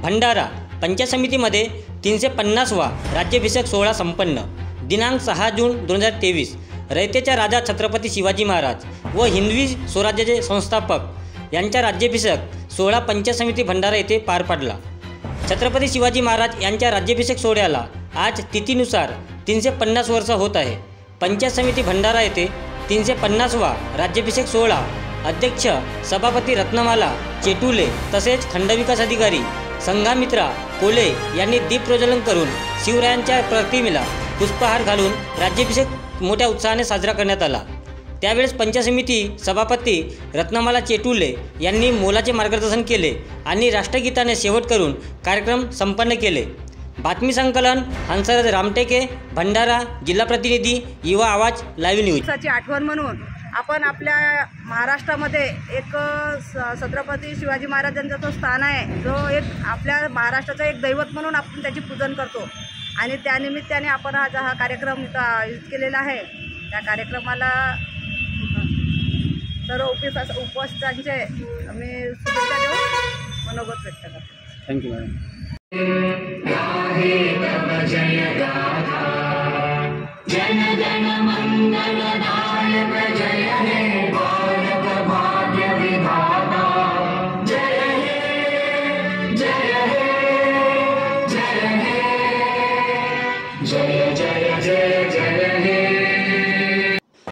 भंडारा पंचायत समितीमध्ये 350वा राज्याभिषेक सोहळा संपन्न. दिनांक 6 जून 2023 रयतेचा राजा छत्रपती शिवाजी महाराज व हिंदवी स्वराज्याचे संस्थापक यांचा राज्याभिषेक सोहळा पंचायत समिती भंडारा येथे पार पडला. छत्रपती शिवाजी महाराज यांच्या राज्याभिषेक सोहळ्याला आज तिथीनुसार 350 वर्ष होत आहे. पंचायत समिती भंडारा येथे 350वा राज्याभिषेक सोहळा अध्यक्ष सभापती रत्नमाला चेटुले तसेच खंडविकास अधिकारी संघमित्रा कोले यांनी दीप प्रज्वलन करून शिवरायांच्या प्रतिमेला पुष्पहार घालून राज्याभिषेक मोठ्या उत्साहाने साजरा करण्यात आला. त्यावेळेस पंचायत समिती सभापती रत्नमाला चेटुले यांनी मोलाचे मार्गदर्शन केले आणि राष्ट्रगीताने शेवट करून कार्यक्रम संपन्न केले. बातमी संकलन हंसराज रामटेके, भंडारा. जिल्हा प्रतिनिधी युवा आवाज लाईव्ह न्यूज. दिवसाची आठवण म्हणून आपण आपल्या महाराष्ट्रामध्ये एक छत्रपती शिवाजी महाराजांचा जो स्थान आहे, जो एक आपल्या महाराष्ट्राचं एक दैवत म्हणून आपण त्याची पूजन करतो आणि त्यानिमित्ताने आपण आज हा कार्यक्रम इथं आयोजित केलेला आहे. त्या कार्यक्रमाला सर्व उपस्थितांचे आम्ही शुभेच्छा देऊन मनोगत व्यक्त करतो. Thank you madam.